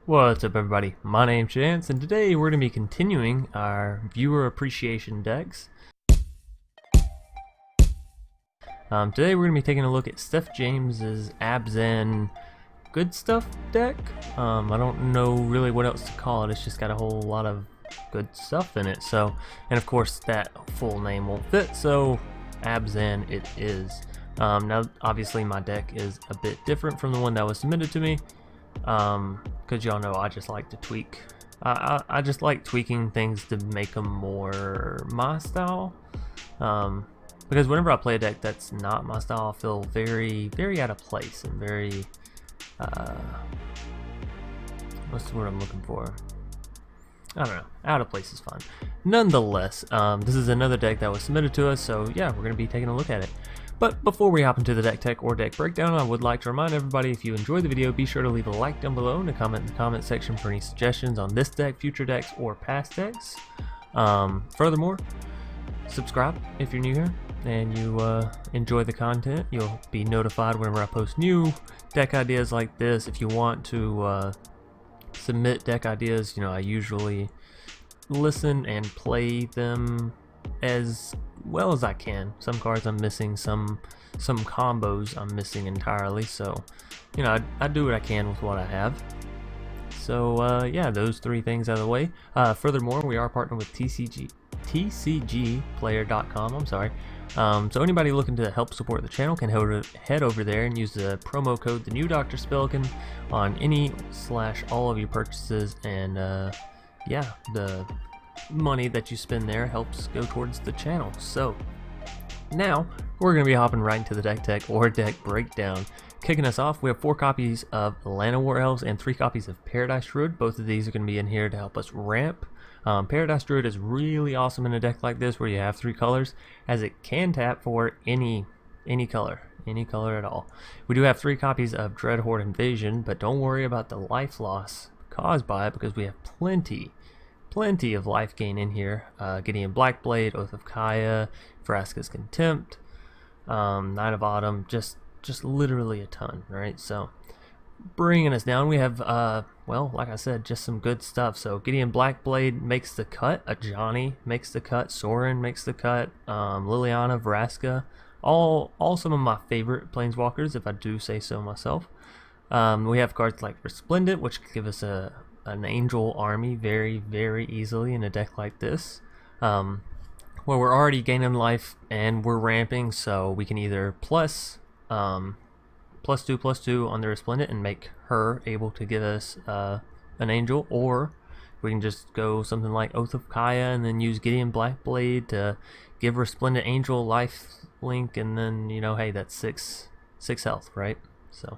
What's up everybody, my name's Chance and today we're going to be continuing our viewer appreciation decks. Today we're going to be taking a look at Stef James's Abzan Good Stuff deck. I don't know really what else to call it, it's just got a whole lot of good stuff in it. So, and of course that full name won't fit, so Abzan it is. Now obviously my deck is a bit different from the one that was submitted to me. Because y'all know I just like to tweak. I just like tweaking things to make them more my style. Because whenever I play a deck that's not my style, I feel very out of place and very, what's the word I'm looking for? I don't know, out of place is fine. Nonetheless, this is another deck that was submitted to us, so yeah, we're going to be taking a look at it. But before we hop into the deck tech or deck breakdown, I would like to remind everybody, if you enjoyed the video, be sure to leave a like down below and a comment in the comment section for any suggestions on this deck, future decks, or past decks. Furthermore, subscribe if you're new here and you enjoy the content. You'll be notified whenever I post new deck ideas like this. If you want to submit deck ideas, you know, I usually listen and play them as well as I can. Some cards I'm missing, some combos I'm missing entirely, so you know, I do what I can with what I have. So yeah, those three things out of the way. Furthermore, we are partnered with TCGplayer.com. I'm sorry. So anybody looking to help support the channel can head over there and use the promo code the new Dr. Spelkin on any/all of your purchases, and yeah, the money that you spend there helps go towards the channel. So now we're going to be hopping right into the deck tech or deck breakdown. Kicking us off, we have 4 copies of Llanowar Elves and 3 copies of Pardise Druid. Both of these are going to be in here to help us ramp. Pardise Druid is really awesome in a deck like this where you have 3 colors, as it can tap for any color at all. We do have 3 copies of Dreadhorde Invasion, but don't worry about the life loss caused by it because we have plenty of life gain in here. Gideon Blackblade, Oath of Kaya, Vraska's Contempt, Night of Autumn, just literally a ton, right? So bringing us down, we have well, like I said, just some good stuff. So Gideon Blackblade makes the cut, Ajani makes the cut, Sorin makes the cut, Liliana, Vraska, all some of my favorite planeswalkers, if I do say so myself. We have cards like Resplendent, which give us an angel army very easily in a deck like this, where we're already gaining life and we're ramping, so we can either +2/+2 on the Resplendent and make her able to give us an angel, or we can just go something like Oath of Kaya and then use Gideon Blackblade to give Resplendent angel life link, and then, you know, hey, that's 6 health, right? So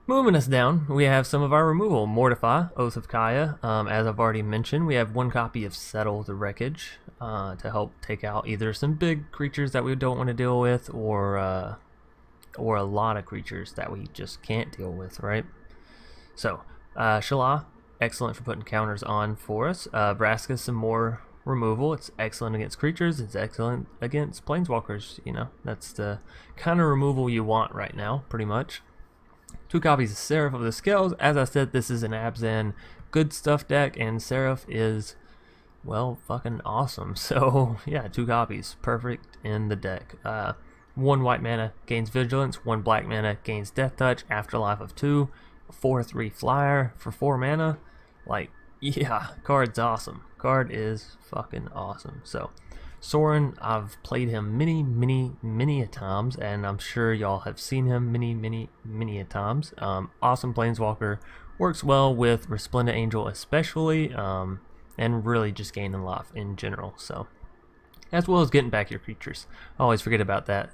moving us down, we have some of our removal. Mortify, Oath of Kaya. As I've already mentioned, we have 1 copy of Settle the Wreckage to help take out either some big creatures that we don't want to deal with, or a lot of creatures that we just can't deal with, right? So, Shalai, excellent for putting counters on for us. Vraska, some more removal. It's excellent against creatures. It's excellent against planeswalkers. You know, that's the kind of removal you want right now, pretty much. 2 copies of Seraph of the Scales. As I said, this is an Abzan Good Stuff deck, and Seraph is, well, fucking awesome. So yeah, 2 copies, perfect in the deck. 1 white mana gains Vigilance, 1 black mana gains Death Touch, Afterlife of 2, 4/3 flyer for 4 mana. Like, yeah, card's awesome. Card is fucking awesome. So Sorin, I've played him many a times, and I'm sure y'all have seen him many a times. Awesome planeswalker, works well with Resplendent Angel especially, and really just gaining life in general. So, as well as getting back your creatures. I always forget about that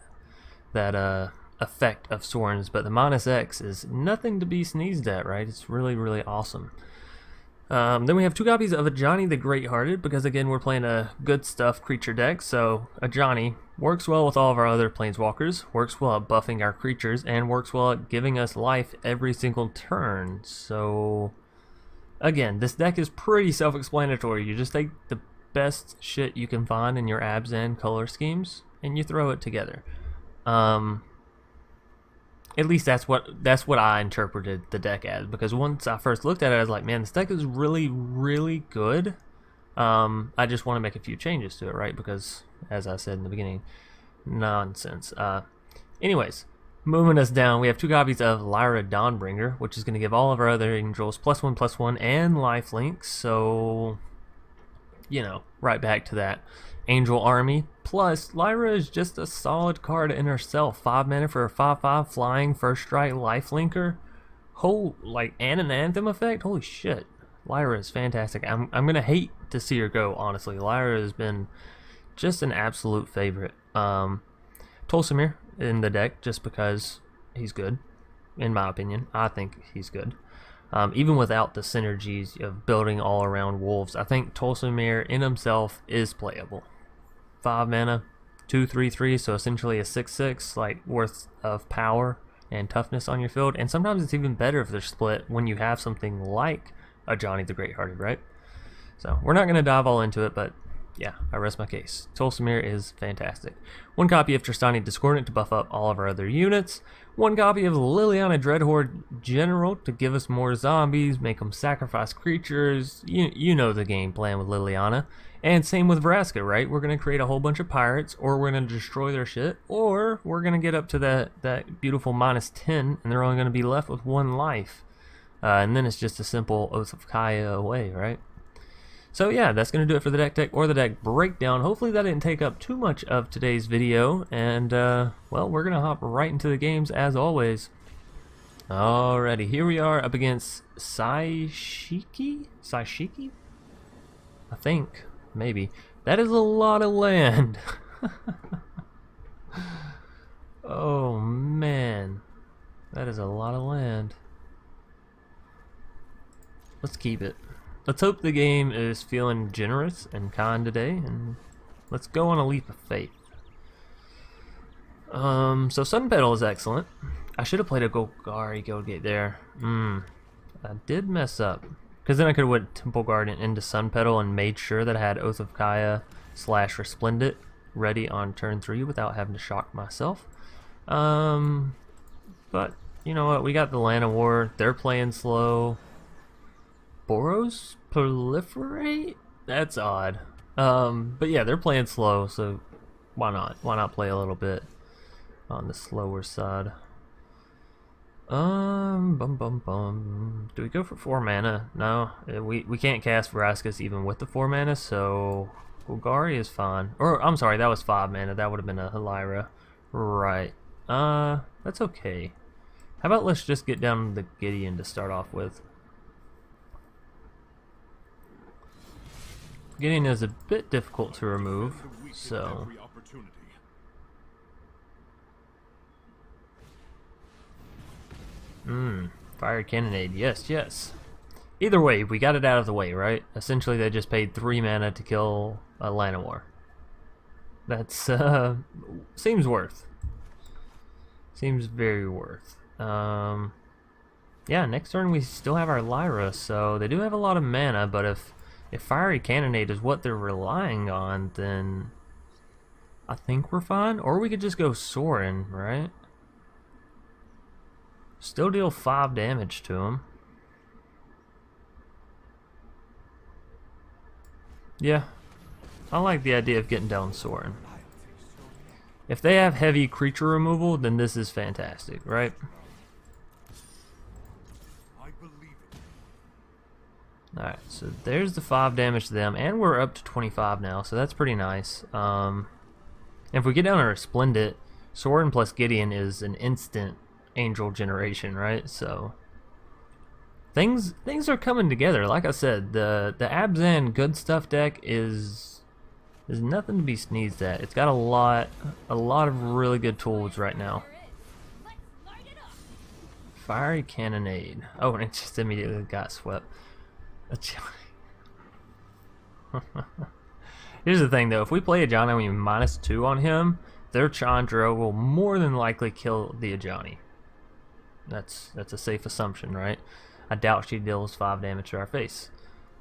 effect of Sorin's, but the -X is nothing to be sneezed at, right? It's really awesome. Then we have 2 copies of Ajani the Greatheart, because again we're playing a good stuff creature deck, so Ajani works well with all of our other planeswalkers, works well at buffing our creatures, and works well at giving us life every single turn. So again, this deck is pretty self-explanatory. You just take the best shit you can find in your Abzan color schemes and you throw it together. At least that's what I interpreted the deck as, because once I first looked at it, I was like, man, this deck is really, really good. I just want to make a few changes to it, right? Because, as I said in the beginning, nonsense. Anyways, moving us down, we have 2 copies of Lyra Dawnbringer, which is going to give all of our other angels +1/+1 and lifelink. So, you know, right back to that angel army. Plus, Lyra is just a solid card in herself. 5 mana for a 5/5 flying first strike lifelinker. And an anthem effect. Holy shit, Lyra is fantastic. I'm gonna hate to see her go. Honestly, Lyra has been just an absolute favorite. Tolsimir in the deck just because he's good, in my opinion. I think he's good. Even without the synergies of building all around wolves, I think Tolsimir in himself is playable. 5 mana, 2/3/3, so essentially a 6/6, like worth of power and toughness on your field. And sometimes it's even better if they're split when you have something like Ajani the Greathearted, right? So we're not going to dive all into it, but yeah, I rest my case. Tolsimir is fantastic. 1 copy of Trostani Discordant to buff up all of our other units. 1 copy of Liliana Dreadhorde General to give us more zombies, make them sacrifice creatures. You know the game plan with Liliana. And same with Vraska, right? We're going to create a whole bunch of pirates, or we're going to destroy their shit, or we're going to get up to that beautiful -10, and they're only going to be left with 1 life. And then it's just a simple Oath of Kaya away, right? So yeah, that's going to do it for the deck tech or the deck breakdown. Hopefully that didn't take up too much of today's video. And, well, we're going to hop right into the games as always. Alrighty, here we are up against Saishiki? I think. Maybe. That is a lot of land. Oh, man. That is a lot of land. Let's keep it. Let's hope the game is feeling generous and kind today, and let's go on a leap of faith. So Sun Petal is excellent. I should have played a Golgari Guildgate there. I did mess up. Because then I could have went Temple Garden into Sun Petal and made sure that I had Oath of Kaya / Resplendent ready on turn 3 without having to shock myself. But, you know what, we got the Llanowar. They're playing slow. Boros Proliferate? That's odd. But yeah, they're playing slow, so why not? Why not play a little bit on the slower side? Do we go for 4 mana? No, we can't cast Vraskas even with the 4 mana, so Golgari is fine. Or, I'm sorry, that was 5 mana. That would have been a Lyra. Right. That's okay. How about let's just get down to the Gideon to start off with. Gideon is a bit difficult to remove, so... Fire Cannonade, yes. Either way, we got it out of the way, right? Essentially, they just paid 3 mana to kill a Llanowar. That's, seems worth. Seems very worth. Yeah, next turn we still have our Lyra, so they do have a lot of mana, but if Fiery Cannonade is what they're relying on, then I think we're fine. Or we could just go Sorin, right? Still deal 5 damage to him. Yeah, I like the idea of getting down Sorin. If they have heavy creature removal, then this is fantastic, right? Alright, so there's the 5 damage to them, and we're up to 25 now, so that's pretty nice. And if we get down to Resplendent, Sorin plus Gideon is an instant angel generation, right? So things are coming together. Like I said, the Abzan good stuff deck is nothing to be sneezed at. It's got a lot of really good tools right now. Fiery Cannonade. Oh, and it just immediately got swept. Here's the thing though, if we play Ajani with -2 on him, their Chandra will more than likely kill the Ajani. That's a safe assumption, right? I doubt she deals 5 damage to our face.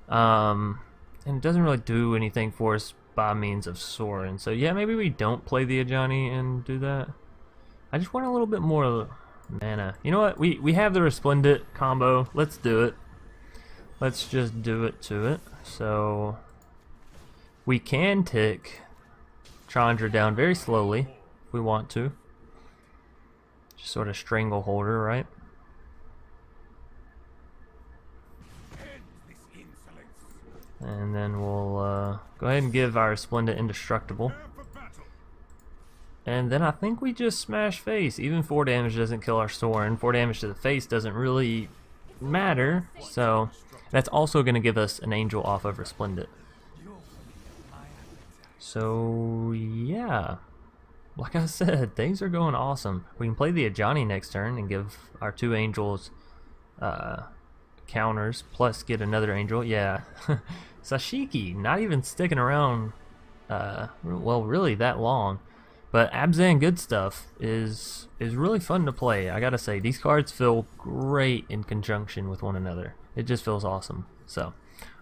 And it doesn't really do anything for us by means of Sorin. So yeah, maybe we don't play the Ajani and do that. I just want a little bit more mana. You know what? We have the Resplendent combo. Let's do it. Let's just do it to it. So we can tick Chandra down very slowly if we want to. Just sort of stranglehold her, right? And then we'll go ahead and give our Resplendent Indestructible. And then I think we just smash face. Even 4 damage doesn't kill our Sorin. 4 damage to the face doesn't really matter. So that's also going to give us an angel off of Resplendent. So yeah, like I said, things are going awesome. We can play the Ajani next turn and give our 2 angels counters, plus get another angel. Yeah, Sashiki not even sticking around, well, really that long. But Abzan Good Stuff is really fun to play. I gotta say, these cards feel great in conjunction with one another. It just feels awesome. So,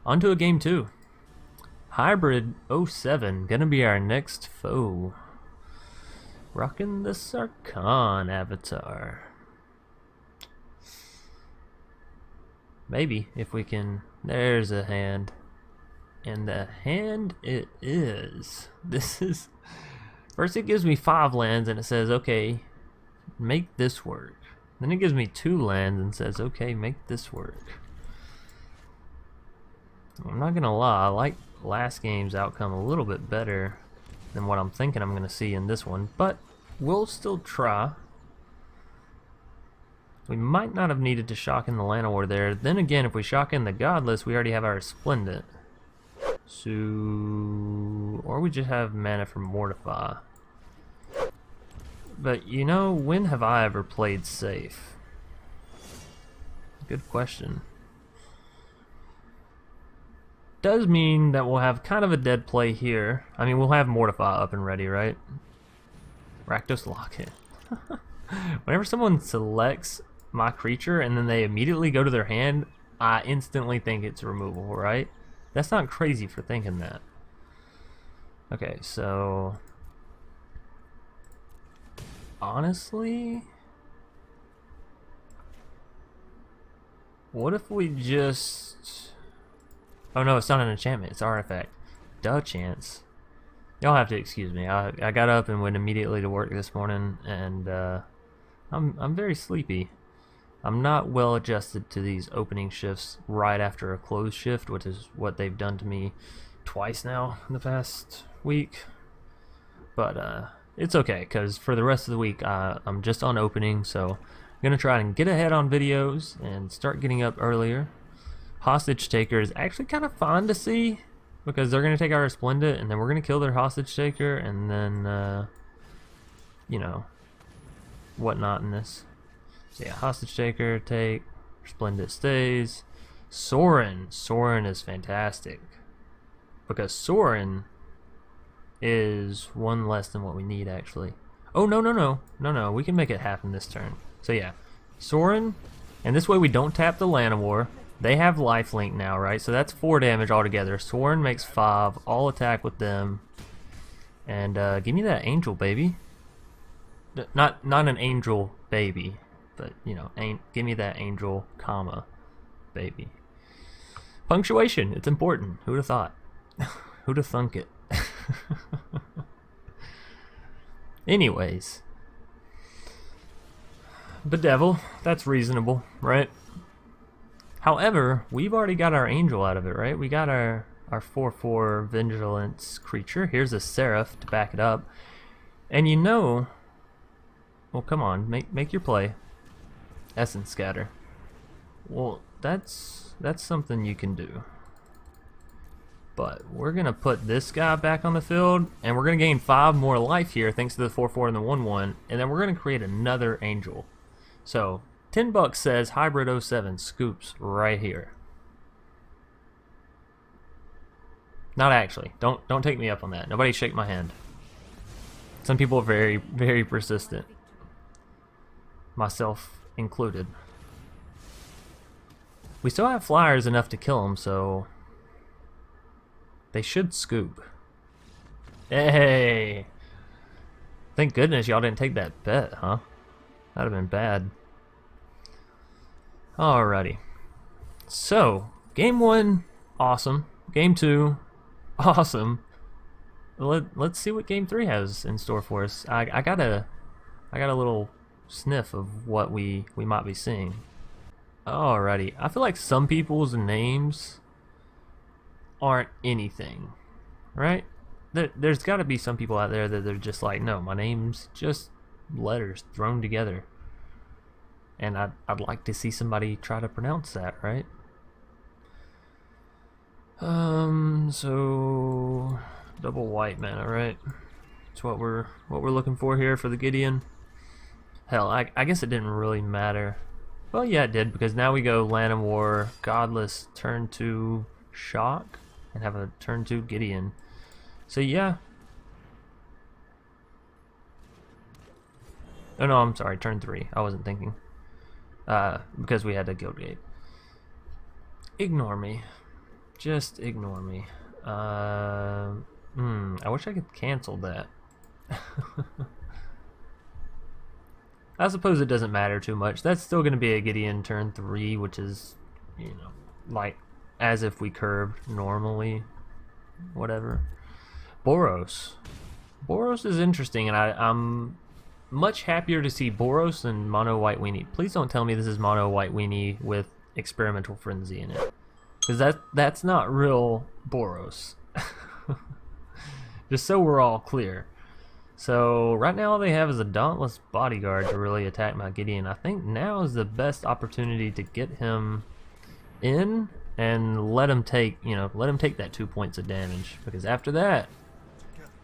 on to a game 2. Hybrid 07, gonna be our next foe. Rocking the Sarkhan avatar. Maybe, if we can... There's a hand. And the hand it is. This is... First it gives me 5 lands and it says, okay, make this work. Then it gives me 2 lands and says, okay, make this work. I'm not gonna lie, I like last game's outcome a little bit better than what I'm thinking I'm gonna see in this one, but we'll still try. We might not have needed to shock in the Llanowar there. Then again, if we shock in the Godless, we already have our Resplendent. So, or we just have mana for Mortify. But you know, when have I ever played safe? Good question. Does mean that we'll have kind of a dead play here. I mean, we'll have Mortify up and ready, right? Rakdos Locket. Whenever someone selects my creature and then they immediately go to their hand, I instantly think it's removal, right? That's not crazy for thinking that. Okay, so... honestly... what if we just... oh no, it's not an enchantment, it's artifact. Duh chance. Y'all have to excuse me. I got up and went immediately to work this morning, and I'm very sleepy. I'm not well adjusted to these opening shifts right after a close shift, which is what they've done to me twice now in the past week. But it's okay, because for the rest of the week I'm just on opening, so I'm going to try and get ahead on videos and start getting up earlier. Hostage Taker is actually kind of fun to see, because they're going to take our Resplendent, and then we're going to kill their Hostage Taker, and then, you know, whatnot in this. So yeah, Hostage Taker, take, Resplendent stays. Sorin. Sorin is fantastic, because Sorin is 1 less than what we need, actually. Oh, no, we can make it happen this turn. So yeah, Sorin, and this way we don't tap the Llanowar. They have lifelink now, right? So that's 4 damage altogether. Sorin makes 5. I'll attack with them. And give me that angel, baby. Not an angel baby, but you know, give me that angel, comma, baby. Punctuation, it's important. Who'd have thought? Who'd have thunk it? Anyways, Bedevil, that's reasonable, right? However, we've already got our angel out of it, right? We got our 4/4 vigilance creature. Here's a Seraph to back it up. And you know, well, come on, make your play. Essence Scatter. Well, that's something you can do. But we're gonna put this guy back on the field, and we're gonna gain 5 more life here thanks to the 4/4 and the 1/1, and then we're gonna create another angel. So $10 says Hybrid 07 scoops right here. Not actually. Don't take me up on that. Nobody shake my hand. Some people are very, very persistent. Myself included. We still have flyers enough to kill them, so they should scoop. Hey! Thank goodness y'all didn't take that bet, huh? That'd have been bad. Alrighty. So, game 1, awesome. Game 2, awesome. Let's see what game 3 has in store for us. I got a little sniff of what we might be seeing. Alrighty. I feel like some people's names aren't anything, right? There's got to be some people out there that they're just like, no, my name's just letters thrown together. And I'd like to see somebody try to pronounce that, right? So double white mana, right? That's what we're looking for here for the Gideon. Hell, I guess it didn't really matter. Well, yeah, it did, because now we go Llanowar, Godless, turn 2 Shock, and have a turn 2 Gideon. So yeah. Oh no, I'm sorry, turn 3. I wasn't thinking. Because we had the Guildgate. Ignore me. Just ignore me. I wish I could cancel that. I suppose it doesn't matter too much. That's still going to be a Gideon turn 3, which is, you know, like as if we curved normally. Whatever. Boros. Boros is interesting, and I'm much happier to see Boros than Mono White Weenie. Please don't tell me this is Mono White Weenie with Experimental Frenzy in it, because that's not real Boros. Just so we're all clear. So right now all they have is a Dauntless Bodyguard to really attack my Gideon. I think now is the best opportunity to get him in and let him take, that 2 points of damage, because after that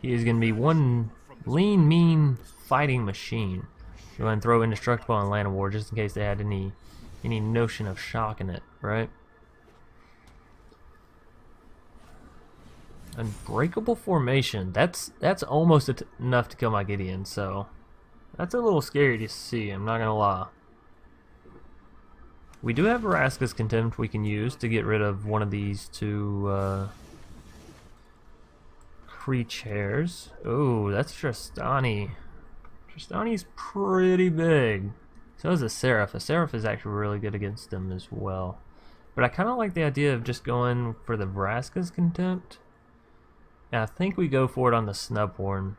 he is going to be one lean, mean fighting machine. Go ahead and throw Indestructible on Llanowar just in case they had any notion of shocking it, right? Unbreakable Formation. That's almost enough to kill my Gideon, so that's a little scary to see, I'm not gonna lie. We do have Vraska's Contempt we can use to get rid of one of these two creatures. Oh, that's Trostani. Trostani's pretty big. So is a Seraph. A Seraph is actually really good against them as well. But I kind of like the idea of just going for the Vraska's Contempt. And I think we go for it on the Snubhorn.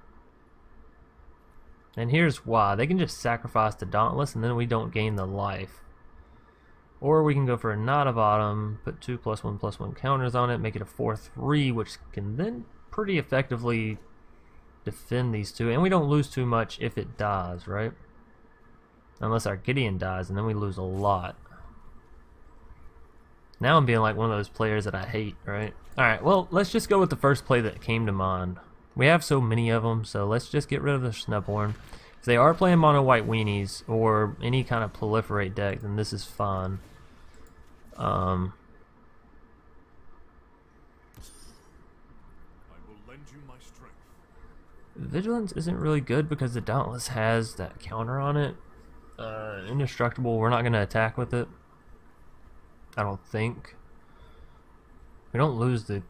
And here's why. They can just sacrifice the Dauntless and then we don't gain the life. Or we can go for a Knot of Autumn, put 2+1/+1 counters on it, make it a 4/3, which can then pretty effectively defend these two. And we don't lose too much if it dies, right? Unless our Gideon dies, and then we lose a lot. Now I'm being like one of those players that I hate, right? Alright, well, let's just go with the first play that came to mind. We have so many of them, so let's just get rid of the Snubhorn. If they are playing Mono White Weenies, or any kind of Proliferate deck, then this is fine. I will lend you my strength. Vigilance isn't really good because the Dauntless has that counter on it. Indestructible, we're not going to attack with it. I don't think. We don't lose the...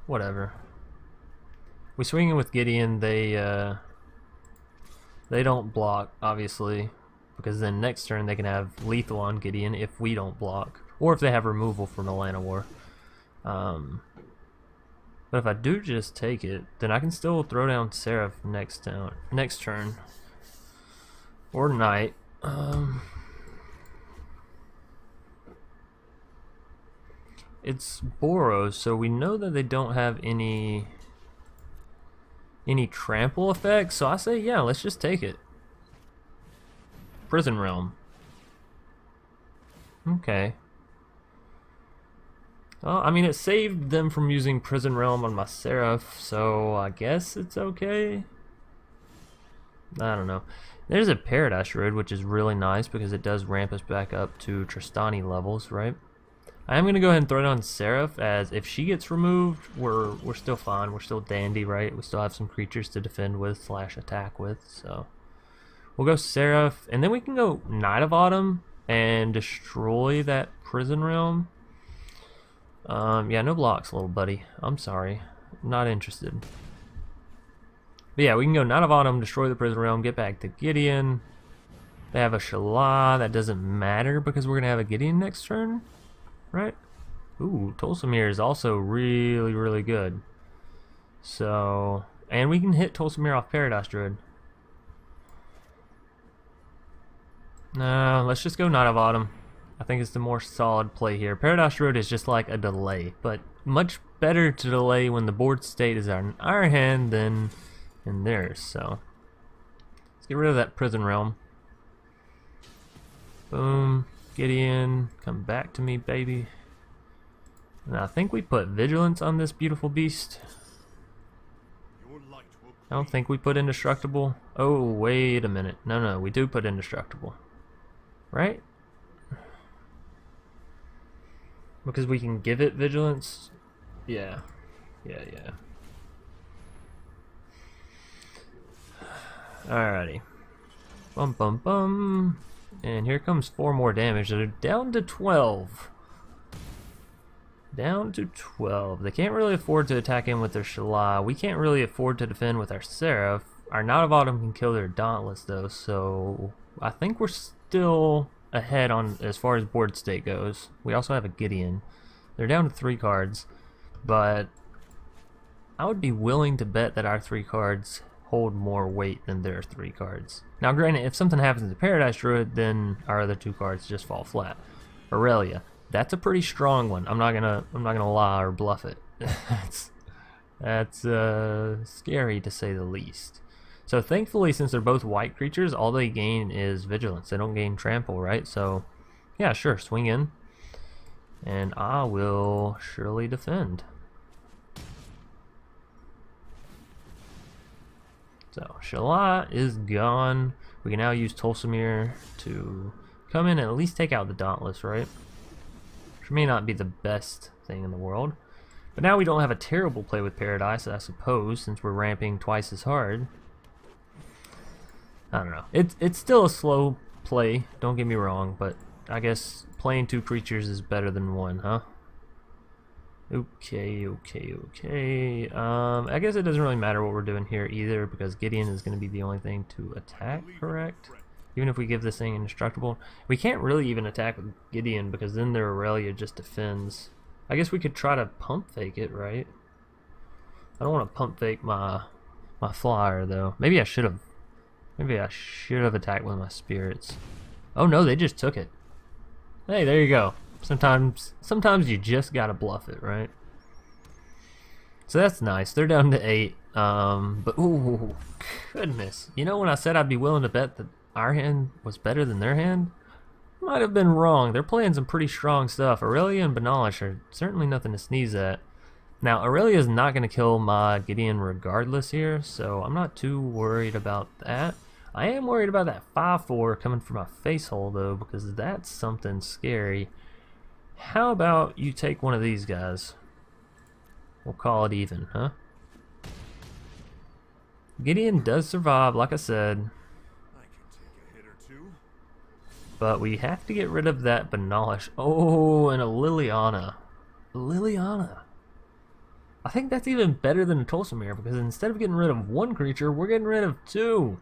whatever. We swing in with Gideon, they don't block, obviously. Because then next turn they can have lethal on Gideon if we don't block. Or if they have removal from the Llanowar. But if I do just take it, then I can still throw down Seraph next turn. Or Knight. It's Boros, so we know that they don't have any trample effects, so I say yeah, let's just take it. Prison Realm. Okay. Well, I mean, it saved them from using Prison Realm on my Seraph, so I guess it's okay. I don't know. There's a Pardise Druid, which is really nice because it does ramp us back up to Trostani levels, right? I am going to go ahead and throw it on Seraph, as if she gets removed, we're still fine. We're still dandy, right? We still have some creatures to defend with / attack with, so... We'll go Seraph, and then we can go Knight of Autumn and destroy that Prison Realm. Yeah, no blocks, little buddy. I'm sorry. Not interested. But yeah, we can go Knight of Autumn, destroy the Prison Realm, get back to Gideon. They have a Shalai. That doesn't matter because we're going to have a Gideon next turn, right? Ooh, Tolsimir is also really, really good. So, and we can hit Tolsimir off Pardise Druid. No, let's just go Knight of Autumn. I think it's the more solid play here. Pardise Druid is just like a delay, but much better to delay when the board state is in our hand than in theirs. So, let's get rid of that Prison Realm. Boom. Gideon, come back to me, baby. And I think we put Vigilance on this beautiful beast. I don't think we put Indestructible. Oh, wait a minute. No, we do put Indestructible. Right? Because we can give it Vigilance? Yeah. Alrighty. Bum. And here comes 4 more damage. They're down to 12. Down to 12. They can't really afford to attack in with their Shalai. We can't really afford to defend with our Seraph. Our Knight of Autumn can kill their Dauntless though, so I think we're still ahead on as far as board state goes. We also have a Gideon. They're down to 3 cards, but I would be willing to bet that our 3 cards hold more weight than their 3 cards. Now granted, if something happens to Pardise Druid, then our other 2 cards just fall flat. Aurelia. That's a pretty strong one. I'm not gonna lie or bluff it. that's scary to say the least. So thankfully, since they're both white creatures, all they gain is Vigilance. They don't gain Trample, right? So yeah, sure, swing in, and I will surely defend. So Shalai is gone. We can now use Tolsimir to come in and at least take out the Dauntless, right? Which may not be the best thing in the world. But now we don't have a terrible play with Pardise, I suppose, since we're ramping twice as hard. I don't know. It's still a slow play, don't get me wrong, but I guess playing 2 creatures is better than 1, huh? Okay. I guess it doesn't really matter what we're doing here either, because Gideon is going to be the only thing to attack, correct? Even if we give this thing Indestructible. We can't really even attack with Gideon because then their Aurelia just defends. I guess we could try to pump fake it, right? I don't want to pump fake my flyer though. Maybe I should have attacked with my spirits. Oh no, they just took it. Hey, there you go. Sometimes you just gotta bluff it, right? So that's nice. They're down to 8. But ooh, goodness. You know when I said I'd be willing to bet that our hand was better than their hand? Might have been wrong. They're playing some pretty strong stuff. Aurelia and Banalish are certainly nothing to sneeze at. Now, Aurelia is not going to kill my Gideon regardless here, so I'm not too worried about that. I am worried about that 5/4 coming from my face hole, though, because that's something scary. How about you take one of these guys? We'll call it even, huh? Gideon does survive, like I said. But we have to get rid of that Banalish. Oh, and a Liliana. I think that's even better than a Tolsimir, because instead of getting rid of 1 creature, we're getting rid of 2.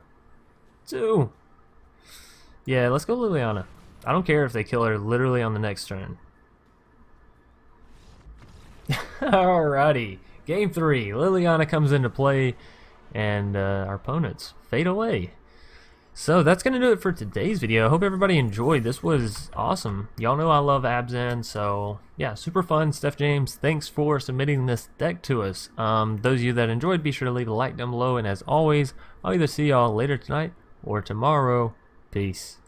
Yeah, let's go Liliana. I don't care if they kill her literally on the next turn. Alrighty. Game 3. Liliana comes into play, and our opponents fade away. So that's going to do it for today's video. I hope everybody enjoyed. This was awesome. Y'all know I love Abzan, so yeah, super fun. Stef James, thanks for submitting this deck to us. Those of you that enjoyed, be sure to leave a like down below, and as always, I'll either see y'all later tonight or tomorrow. Peace.